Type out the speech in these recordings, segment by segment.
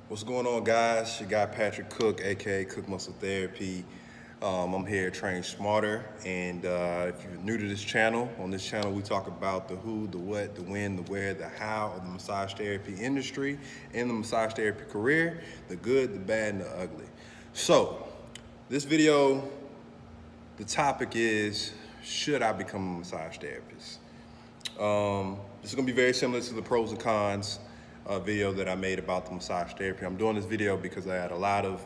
What's going on, guys? Your guy Patrick Cook, aka Cook Muscle Therapy. I'm here to train smarter, and if you're new to this channel, on this channel we talk about the who, the what, the when, the where, the how of the massage therapy industry and the massage therapy career, the good, the bad, and the ugly. So, this video, the topic is, should I become a massage therapist? This is gonna be very similar to the pros and cons video that I made about the massage therapy. I'm doing this video because I had a lot of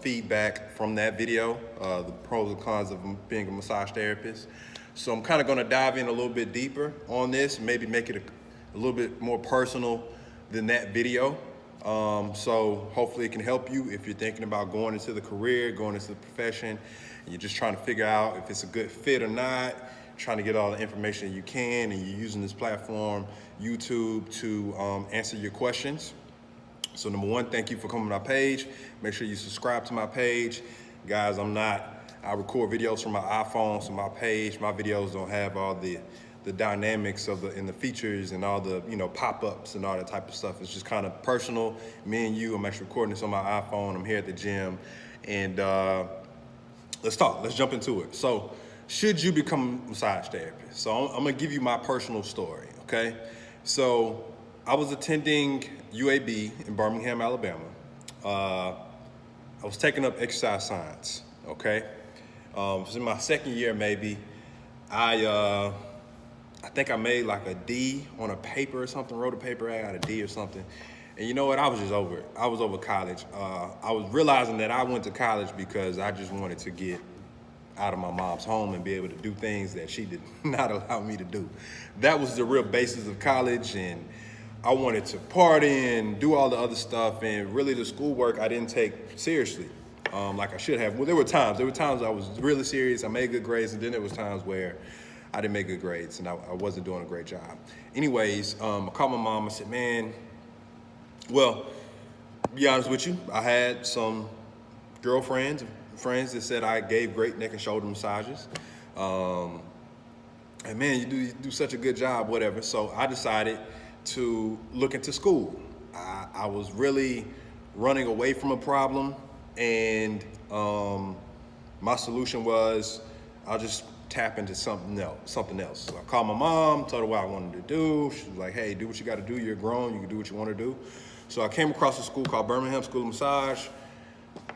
feedback from that video, the pros and cons of being a massage therapist. So I'm kind of gonna dive in a little bit deeper on this, maybe make it a little bit more personal than that video. So hopefully it can help you if you're thinking about going into the career, going into the profession, and you're just trying to figure out if it's a good fit or not, trying to get all the information you can, and you're using this platform, YouTube, to answer your questions. So number one, thank you for coming to my page. Make sure you subscribe to my page. Guys, I record videos from my iPhone, so my page, my videos don't have all the dynamics of the features and all the pop-ups and all that type of stuff. It's just kind of personal, me and you. I'm actually recording this on my iPhone. I'm here at the gym, and let's talk. Let's jump into it. So, should you become a massage therapist? So I'm gonna give you my personal story, okay? So I was attending UAB in Birmingham, Alabama. I was taking up exercise science, okay? It was in my second year maybe. I think I made like a D on a paper or something, wrote a paper, I got a D or something. And you know what, I was just over it. I was over college. I was realizing that I went to college because I just wanted to get out of my mom's home and be able to do things that she did not allow me to do. That was the real basis of college, and I wanted to party and do all the other stuff, and really the schoolwork I didn't take seriously like I should have. Well, there were times I was really serious, I made good grades, and then there was times where I didn't make good grades and I wasn't doing a great job. Anyways, I called my mom, I said, man, well, to be honest with you, I had some girlfriends, friends that said I gave great neck and shoulder massages. And man, you do such a good job, whatever. So I decided to look into school. I was really running away from a problem, and my solution was I'll just tap into something else. So I called my mom, told her what I wanted to do. She was like, hey, do what you gotta do, you're grown, you can do what you wanna do. So I came across a school called Birmingham School of Massage,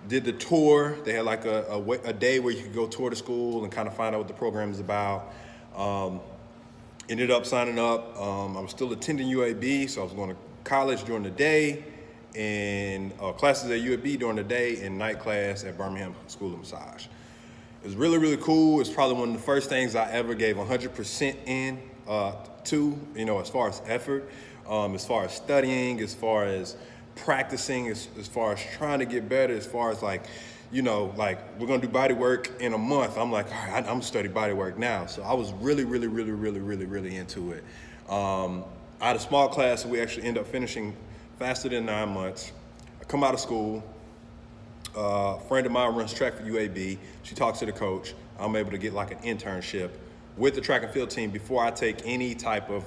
did the tour. They had like a day where you could go tour the school and kind of find out what the program is about. Ended up signing up. I was still attending UAB, so I was going to college during the day, and classes at UAB during the day, and night class at Birmingham School of Massage. It was really, really cool. It's probably one of the first things I ever gave 100% in to, as far as effort, as far as studying, as far as practicing, as far as trying to get better, as far as like we're gonna do body work in a month. I'm like, all right, I'm gonna study body work now. So I was really, really, really, really, really, really into it. I had a small class, so we actually end up finishing faster than 9 months. I come out of school. A friend of mine runs track for UAB. She talks to the coach. I'm able to get like an internship with the track and field team before I take any type of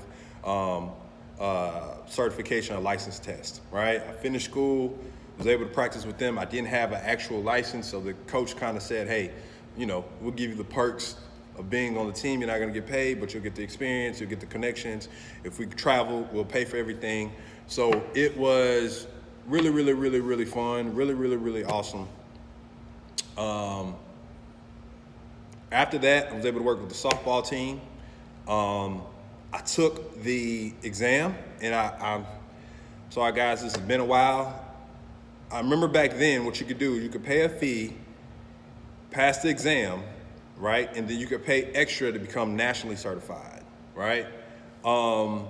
certification or license test, right? I finished school, was able to practice with them. I didn't have an actual license, so the coach kind of said, hey, we'll give you the perks of being on the team. You're not gonna get paid, but you'll get the experience, you'll get the connections. If we travel, we'll pay for everything. So it was really, really, really, really fun, really, really, really awesome. After that, I was able to work with the softball team. I took the exam, and sorry guys, this has been a while. I remember back then what you could do, you could pay a fee, pass the exam, right? And then you could pay extra to become nationally certified, right? So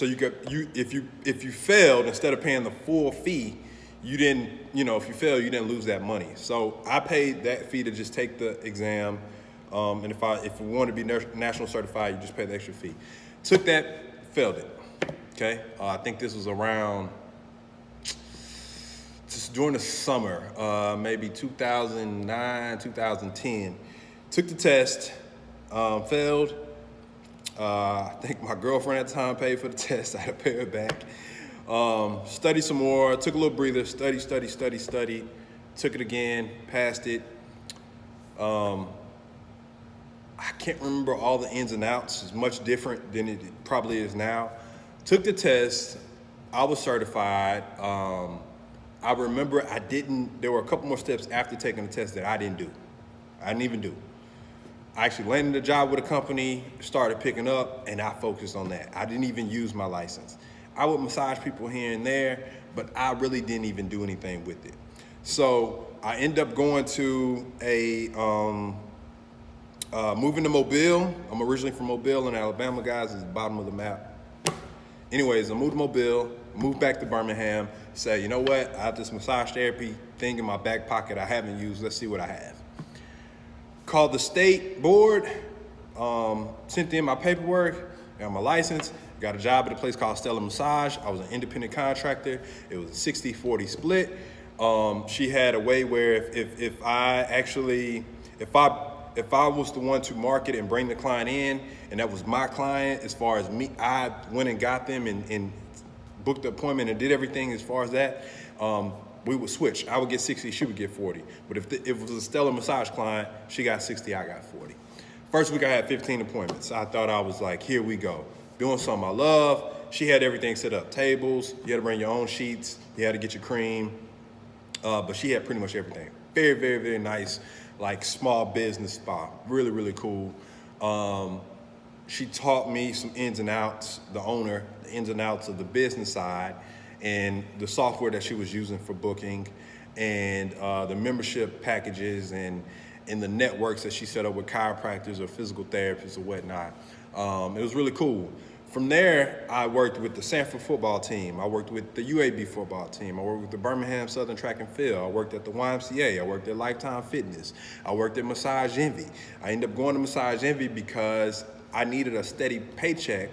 if you failed, instead of paying the full fee, you didn't, if you failed, you didn't lose that money. So I paid that fee to just take the exam. And if we want to be national certified, you just pay the extra fee. Took that, failed it, okay? I think this was around, just during the summer, maybe 2009, 2010. Took the test, failed. I think my girlfriend at the time paid for the test. I had to pay her back. Studied some more, took a little breather, study, took it again, passed it. I can't remember all the ins and outs. It's much different than it probably is now. Took the test. I was certified. I remember there were a couple more steps after taking the test that I didn't do. I didn't even do. I actually landed a job with a company, started picking up, and I focused on that. I didn't even use my license. I would massage people here and there, but I really didn't even do anything with it. So I ended up going to moving to Mobile. I'm originally from Mobile in Alabama, guys. It's the bottom of the map. Anyways, I moved to Mobile, moved back to Birmingham, said, you know what? I have this massage therapy thing in my back pocket I haven't used. Let's see what I have. Called the state board, sent in my paperwork, got my license, got a job at a place called Stella Massage. I was an independent contractor. It was a 60-40 split. She had a way where if I was the one to market and bring the client in, and that was my client, as far as me, I went and got them and booked the appointment and did everything as far as that, we would switch. I would get 60, she would get 40. But if it was a Stella Massage client, she got 60, I got 40. First week I had 15 appointments. I thought I was like, here we go. Doing something I love. She had everything set up, tables, you had to bring your own sheets, you had to get your cream, but she had pretty much everything. Very, very, very nice, like small business spa, really, really cool. She taught me some ins and outs, the ins and outs of the business side and the software that she was using for booking and the membership packages and the networks that she set up with chiropractors or physical therapists or whatnot. It was really cool. From there, I worked with the Sanford football team. I worked with the UAB football team. I worked with the Birmingham Southern Track and Field. I worked at the YMCA. I worked at Lifetime Fitness. I worked at Massage Envy. I ended up going to Massage Envy because I needed a steady paycheck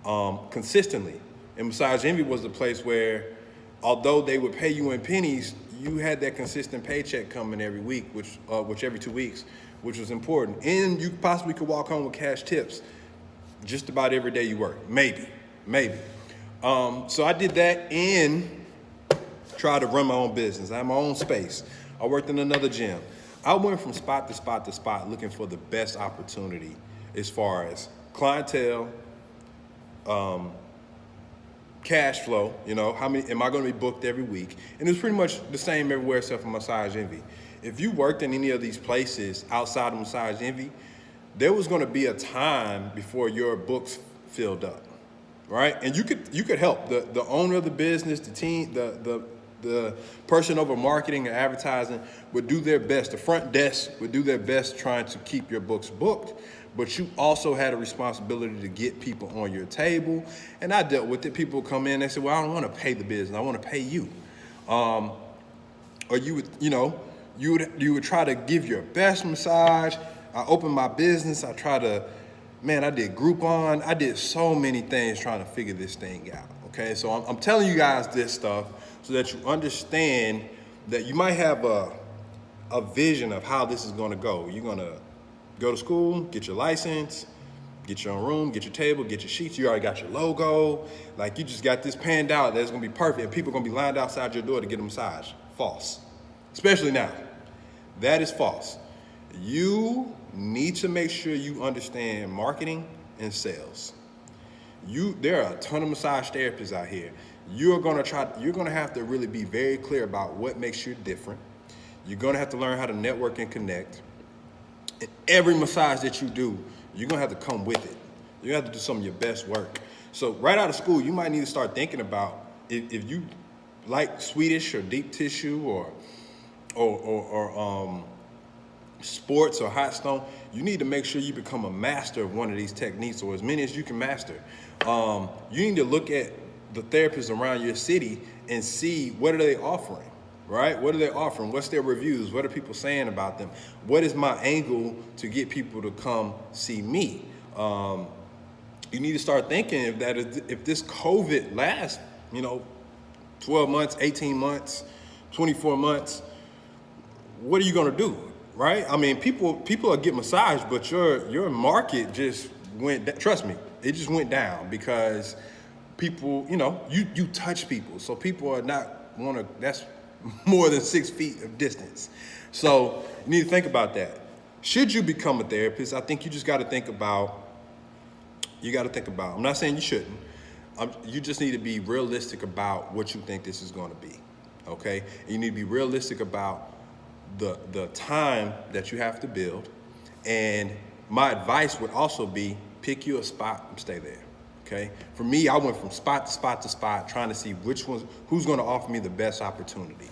consistently. And Massage Envy was the place where, although they would pay you in pennies, you had that consistent paycheck coming every week, which every 2 weeks, which was important. And you possibly could walk home with cash tips just about every day you work, maybe. So I did that and tried to run my own business. I had my own space. I worked in another gym. I went from spot to spot to spot looking for the best opportunity as far as clientele, cash flow, how many am I going to be booked every week? And it's pretty much the same everywhere except for Massage Envy. If you worked in any of these places outside of Massage Envy, there was going to be a time before your books filled up, right? And you could help the owner of the business, the team, the person over marketing and advertising would do their best. The front desk would do their best trying to keep your books booked, but you also had a responsibility to get people on your table. And I dealt with it. People would come in, they said, well, I don't want to pay the business, I want to pay you. Or you would try to give your best massage. I opened my business. I did Groupon. I did so many things trying to figure this thing out, okay? So I'm telling you guys this stuff so that you understand that you might have a vision of how this is gonna go. You're gonna go to school, get your license, get your own room, get your table, get your sheets. You already got your logo. Like you just got this panned out that's gonna be perfect and people are gonna be lined outside your door to get a massage. False, especially now. That is false. You need to make sure you understand marketing and sales. There are a ton of massage therapists out here. You're gonna have to really be very clear about what makes you different. You're gonna have to learn how to network and connect. And every massage that you do, you're gonna have to come with it. You have to do some of your best work. So right out of school, you might need to start thinking about if you like Swedish or deep tissue or sports or hot stone, you need to make sure you become a master of one of these techniques or as many as you can master. You need to look at the therapists around your city and see what are they offering, right? What are they offering? What's their reviews? What are people saying about them? What is my angle to get people to come see me? You need to start thinking if this COVID lasts, 12 months, 18 months, 24 months, what are you gonna do? Right? I mean, people are getting massaged, but your market just went. Trust me, it just went down because people, you touch people. So people are not that's more than 6 feet of distance. So you need to think about that. Should you become a therapist? I think you just got to think about, I'm not saying you shouldn't. You just need to be realistic about what you think this is going to be, okay? And you need to be realistic about the time that you have to build. And my advice would also be pick you a spot and stay there, okay? For me, I went from spot to spot to spot trying to see who's going to offer me the best opportunity,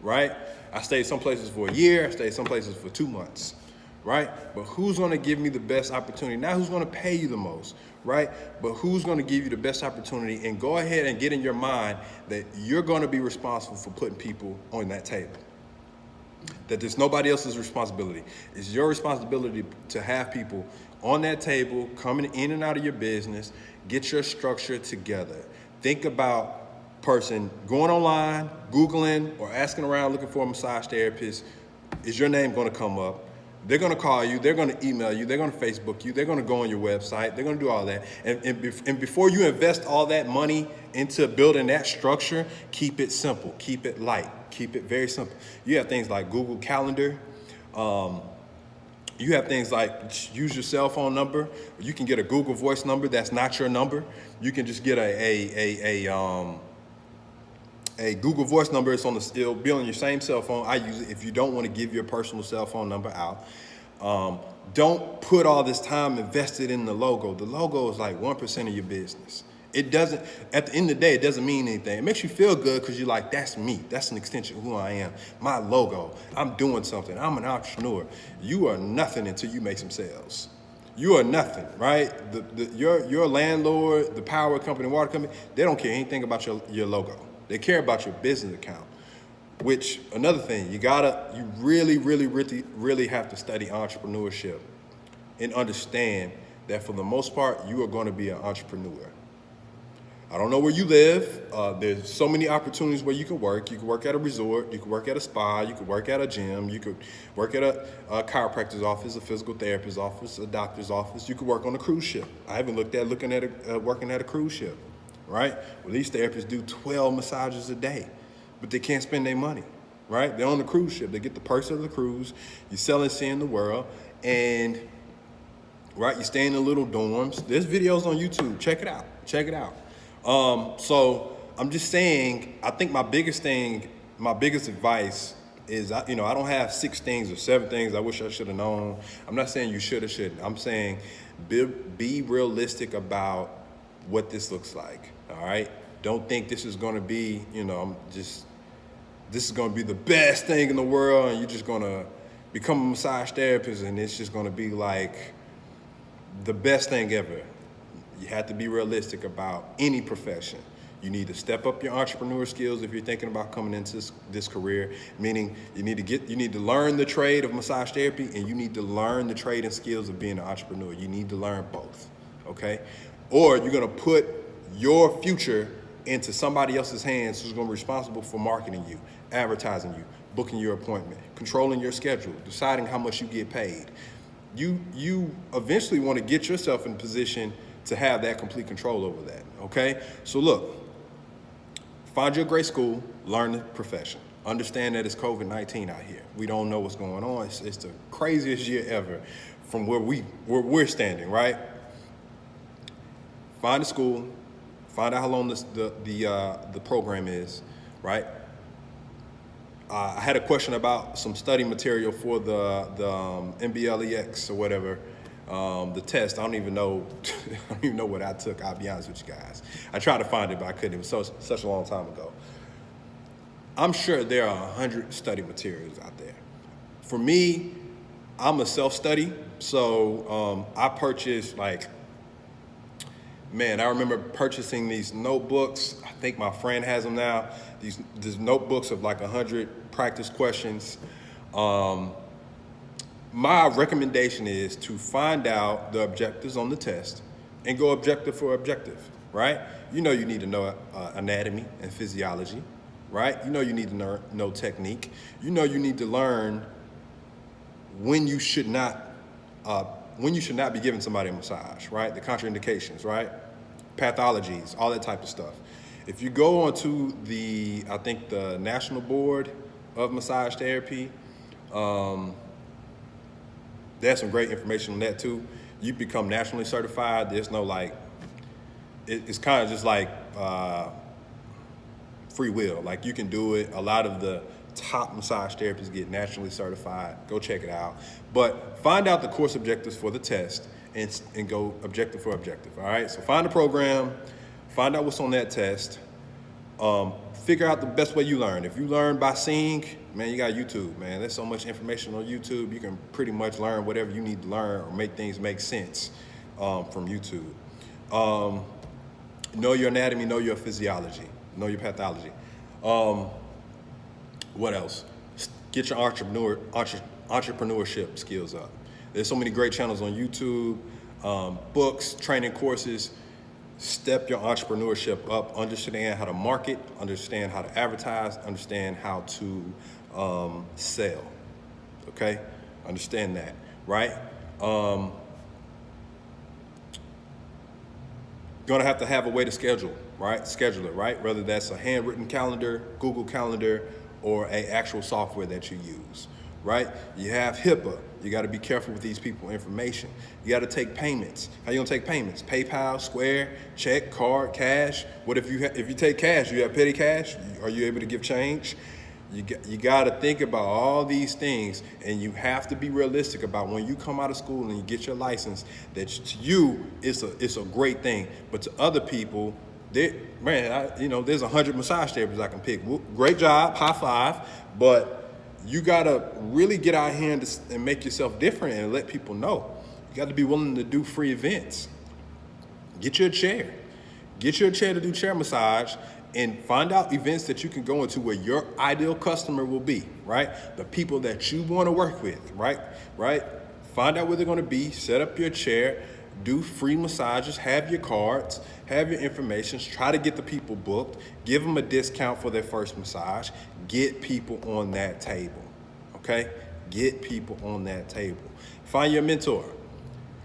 right? I stayed some places for a year, I stayed some places for 2 months, right? But who's going to give me the best opportunity? Not who's going to pay you the most, right? But who's going to give you the best opportunity, and go ahead and get in your mind that you're going to be responsible for putting people on that table. That there's nobody else's responsibility. It's your responsibility to have people on that table, coming in and out of your business, get your structure together. Think about person going online, Googling, or asking around looking for a massage therapist. Is your name going to come up? They're going to call you, they're going to email you, they're going to Facebook you, they're going to go on your website, they're going to do all that. And before you invest all that money into building that structure, keep it simple, keep it light, keep it very simple. You have things like Google Calendar. You have things like use your cell phone number. You can get a Google Voice number that's not your number. You can just get a Google Voice number. It'll be on your same cell phone. I use it if you don't want to give your personal cell phone number out. Don't put all this time invested in the logo. The logo is like 1% of your business. It doesn't, at the end of the day, it doesn't mean anything. It makes you feel good because you're like, that's me. That's an extension of who I am. My logo. I'm doing something. I'm an entrepreneur. You are nothing until you make some sales. You are nothing, right? Your landlord, the power company, water company, they don't care anything about your logo. They care about your business account. Which, another thing, you really, really, really, really have to study entrepreneurship and understand that for the most part, you are going to be an entrepreneur. I don't know where you live. There's so many opportunities where you can work. You can work at a resort. You can work at a spa. You can work at a gym. You could work at a chiropractor's office, a physical therapist's office, a doctor's office. You could work on a cruise ship. I haven't looked at working at a cruise ship, right? Well, these therapists do 12 massages a day, but they can't spend their money, right? They're on the cruise ship. They get the perks of the cruise. You're selling, seeing the world, and right, you stay in the little dorms. There's videos on YouTube. Check it out. Check it out. So I'm just saying, I think my biggest advice is, I don't have 6 things or 7 things I wish I should have known. I'm not saying you should or shouldn't. I'm saying be realistic about what this looks like, all right? Don't think this is going to be, this is going to be the best thing in the world and you're just going to become a massage therapist and it's just going to be like the best thing ever. You have to be realistic about any profession. You need to step up your entrepreneur skills if you're thinking about coming into this career, meaning you need to learn the trade of massage therapy and you need to learn the trade and skills of being an entrepreneur. You need to learn both, okay? Or you're gonna put your future into somebody else's hands who's gonna be responsible for marketing you, advertising you, booking your appointment, controlling your schedule, deciding how much you get paid. You eventually wanna get yourself in a position to have that complete control over that, okay? So look, find your great school, learn the profession. Understand that it's COVID-19 out here. We don't know what's going on. It's the craziest year ever from where we're standing, right? Find a school, find out how long the program is, right? I had a question about some study material for the MBLEX or whatever. The test, I don't even know what I took, I'll be honest with you guys. I tried to find it, but I couldn't. It was such a long time ago. I'm sure there are 100 study materials out there. For me, I'm a self-study, so I purchased I remember purchasing these notebooks. I think my friend has them now. These notebooks of 100 practice questions. My recommendation is to find out the objectives on the test and go objective for objective, right? You need to know anatomy and physiology, right? You need to know technique. You need to learn when you should not be giving somebody a massage, right? The contraindications, right? pathologies, all that type of stuff. If you go onto I think the National Board of Massage Therapy, there's some great information on that too. You become nationally certified. There's no it's kind of just like free will. Like you can do it. A lot of the top massage therapists get nationally certified. Go check it out. But find out the course objectives for the test and go objective for objective. All right. So find the program, find out what's on that test. Figure out the best way you learn. If you learn by seeing, man, you got YouTube, man. There's so much information on YouTube. You can pretty much learn whatever you need to learn or make things make sense from YouTube. Know your anatomy, know your physiology, know your pathology. What else? Get your entrepreneurship skills up. There's so many great channels on YouTube, books, training courses. Step your entrepreneurship up, understand how to market, understand how to advertise, understand how to sell, okay? Understand that, right? Gonna have to have a way to schedule, right? Schedule it, right? Whether that's a handwritten calendar, Google Calendar, or a actual software that you use, right? You have HIPAA. You got to be careful with these people's information. You got to take payments. How you gonna take payments? PayPal, Square, check, card, cash. What if you take cash? You have petty cash? Are you able to give change? You got to think about all these things, and you have to be realistic about when you come out of school and you get your license. That to you, it's a great thing, but to other people, there's 100 massage therapists I can pick. Great job, high five, but you gotta really get out here and make yourself different and let people know. You got to be willing to do free events. Get you a chair. Get you a chair to do chair massage, and find out events that you can go into where your ideal customer will be, right? The people that you want to work with, right? Find out where they're going to be, set up your chair, do free massages, have your cards, have your information, try to get the people booked, give them a discount for their first massage, get people on that table, okay? Get people on that table. Find your mentor,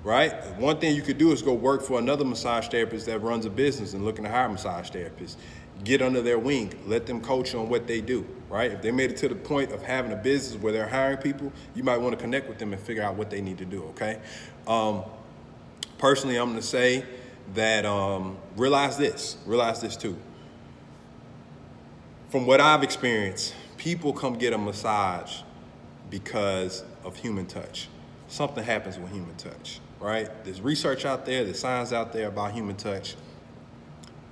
right? One thing you could do is go work for another massage therapist that runs a business and looking to hire massage therapists. Get under their wing, let them coach you on what they do, right? If they made it to the point of having a business where they're hiring people, you might want to connect with them and figure out what they need to do, okay? Personally, I'm gonna say that realize this too. From what I've experienced, people come get a massage because of human touch. Something happens with human touch, right? There's research out there, there's science out there about human touch.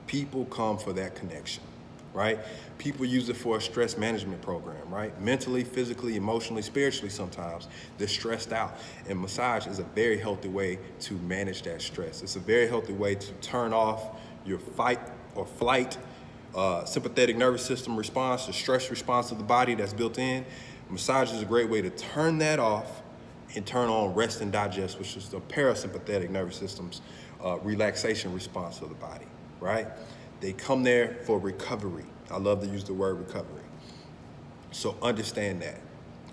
People come for that connection, right? People use it for a stress management program, right? Mentally, physically, emotionally, spiritually sometimes. They're stressed out. And massage is a very healthy way to manage that stress. It's a very healthy way to turn off your fight or flight sympathetic nervous system response, the stress response of the body that's built in. Massage is a great way to turn that off and turn on rest and digest, which is the parasympathetic nervous system's relaxation response of the body. Right? They come there for recovery. I love to use the word recovery. So understand that,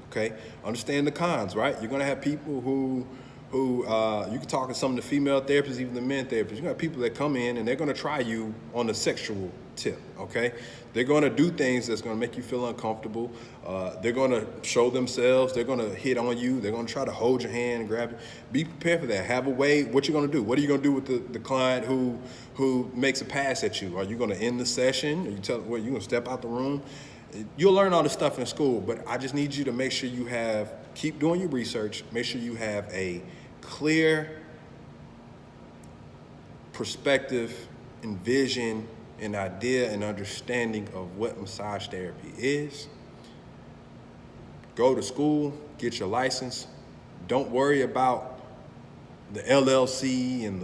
okay? Understand the cons, right? You're gonna have people who you can talk to some of the female therapists, even the men therapists. You're gonna have people that come in and they're gonna try you on the sexual tip, okay? They're gonna do things that's gonna make you feel uncomfortable. They're gonna show themselves. They're gonna hit on you. They're gonna try to hold your hand and grab you. Be prepared for that. Have a way. What you gonna do? What are you gonna do with the client who makes a pass at you? Are you gonna end the session? Are you gonna step out the room? You'll learn all this stuff in school, but I just need you to make sure you keep doing your research. Make sure you have a clear perspective and vision, an idea and understanding of what massage therapy is. Go to school, get your license. Don't worry about the LLC and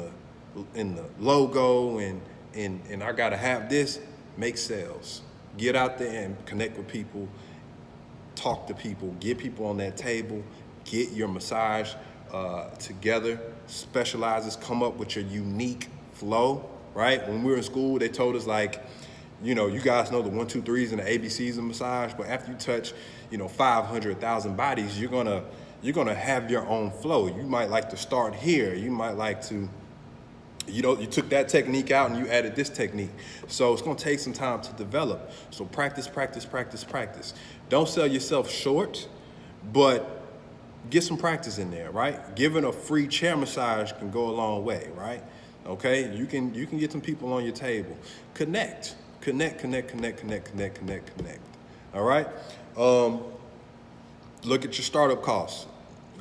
the logo and I gotta have this. Make sales. Get out there and connect with people, talk to people, get people on that table, get your massage together. Specializes, come up with your unique flow, right? When we were in school, they told us you guys know the 1, 2, 3s and the ABCs of massage, but after you touch, 500,000 bodies, you're gonna have your own flow. You might like to start here. You might like to You took that technique out and you added this technique. So it's gonna take some time to develop. So practice, practice, practice, practice. Don't sell yourself short, but get some practice in there, right? Giving a free chair massage can go a long way, right? Okay, you can get some people on your table. Connect. All right? Look at your startup costs.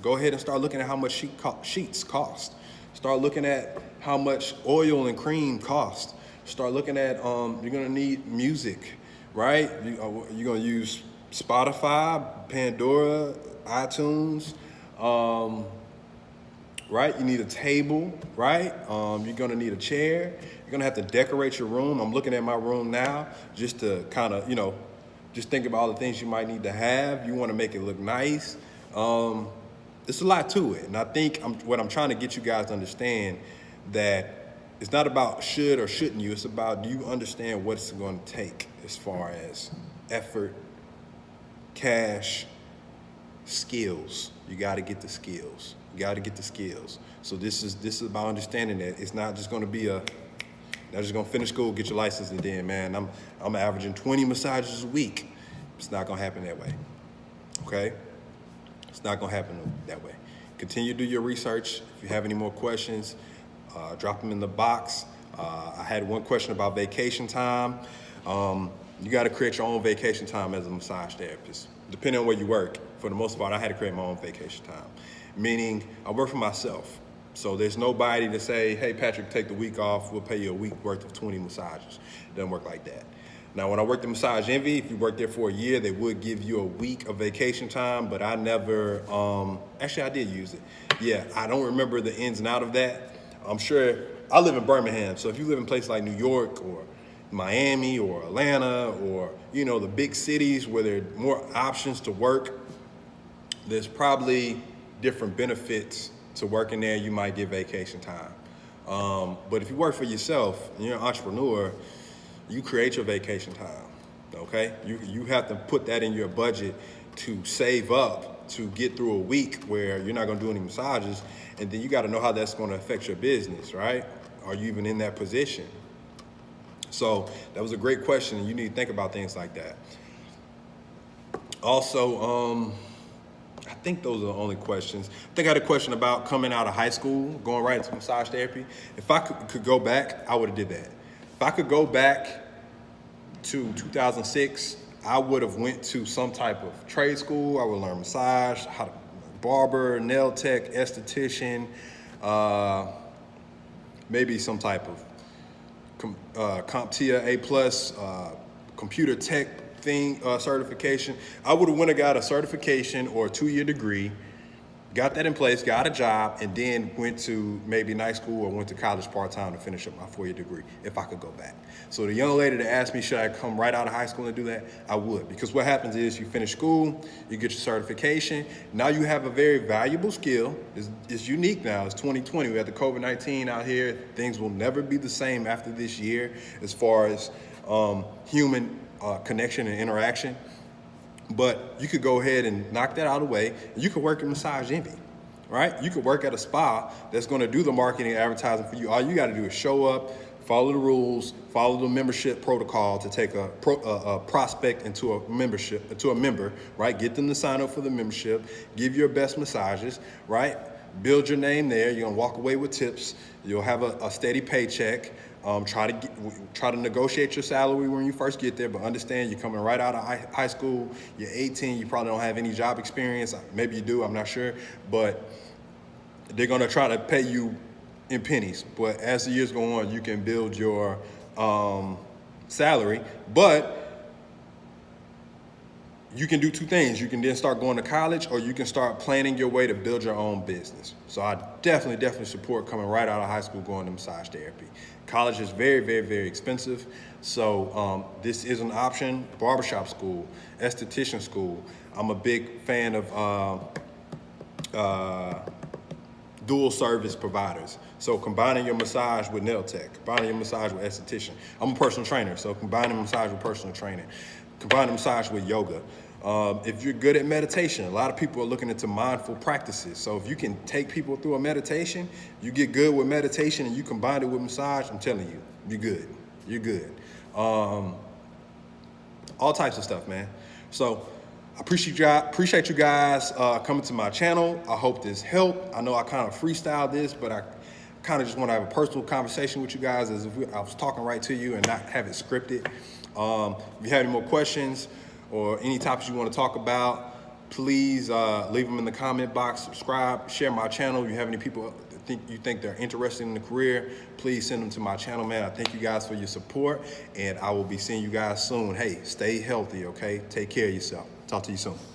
Go ahead and start looking at how much sheets cost. Start looking at how much oil and cream cost. Start looking at, you're gonna need music, right? You're gonna use Spotify, Pandora, iTunes, right? You need a table, right? You're gonna need a chair. You're gonna have to decorate your room. I'm looking at my room now just to kind of, just think about all the things you might need to have. You wanna make it look nice. There's a lot to it. And I think what I'm trying to get you guys to understand that it's not about should or shouldn't you. It's about, do you understand what it's going to take as far as effort, cash, skills. You got to get the skills. You got to get the skills. So this is about understanding that it's not just going to be not just going to finish school, get your license, and then, man, I'm averaging 20 massages a week. It's not going to happen that way. Okay? It's not gonna happen that way. Continue to do your research. If you have any more questions, drop them in the box. I had one question about vacation time. You gotta create your own vacation time as a massage therapist. Depending on where you work, for the most part, I had to create my own vacation time. Meaning, I work for myself. So there's nobody to say, hey, Patrick, take the week off. We'll pay you a week worth of 20 massages. It doesn't work like that. Now, when I worked at Massage Envy, if you worked there for a year, they would give you a week of vacation time, but I never, actually I did use it. Yeah, I don't remember the ins and out of that. I'm sure, I live in Birmingham, so if you live in places like New York or Miami or Atlanta or, the big cities where there are more options to work, there's probably different benefits to working there. You might get vacation time. But if you work for yourself and you're an entrepreneur, you create your vacation time, okay? You have to put that in your budget to save up to get through a week where you're not gonna do any massages, and then you gotta know how that's gonna affect your business, right? Are you even in that position? So that was a great question, and you need to think about things like that. Also, I think those are the only questions. I think I had a question about coming out of high school, going right into massage therapy. If I could go back, I would have did that. If I could go back to 2006, I would have went to some type of trade school. I would learn massage, how to barber, nail tech, esthetician, maybe some type of CompTIA A+, computer tech thing, certification. I would have went and got a certification or a 2-year degree, got that in place, got a job, and then went to maybe night school or went to college part-time to finish up my 4-year degree, if I could go back. So the young lady that asked me, should I come right out of high school and do that? I would, because what happens is you finish school, you get your certification, now you have a very valuable skill. It's unique now, it's 2020, we have the COVID-19 out here. Things will never be the same after this year as far as human connection and interaction. But you could go ahead and knock that out of the way. You could work at Massage Envy, right? You could work at a spa that's gonna do the marketing and advertising for you. All you gotta do is show up, follow the rules, follow the membership protocol to take a prospect into a member, right? Get them to sign up for the membership, give your best massages, right? Build your name there. You're gonna walk away with tips. You'll have a steady paycheck. Try to negotiate your salary when you first get there, but understand you're coming right out of high school. You're 18. You probably don't have any job experience. Maybe you do. I'm not sure, but they're gonna try to pay you in pennies. But as the years go on, you can build your salary. But you can do two things. You can then start going to college, or you can start planning your way to build your own business. So I definitely support coming right out of high school going to massage therapy. College is very expensive. So this is an option. Barbershop school, esthetician school. I'm a big fan of dual service providers. So combining your massage with nail tech, combining your massage with esthetician. I'm a personal trainer, so combining massage with personal training, combining massage with yoga. If you're good at meditation, a lot of people are looking into mindful practices. So if you can take people through a meditation, you get good with meditation and you combine it with massage, I'm telling you, you're good. You're good. All types of stuff, man. So I appreciate you guys coming to my channel. I hope this helped. I know I kind of freestyled this, but I kind of just want to have a personal conversation with you guys as if I was talking right to you and not have it scripted. If you have any more questions or any topics you want to talk about, please leave them in the comment box, subscribe, share my channel. If you have any people that you think they're interested in the career, please send them to my channel, man. I thank you guys for your support, and I will be seeing you guys soon. Hey, stay healthy, okay? Take care of yourself. Talk to you soon.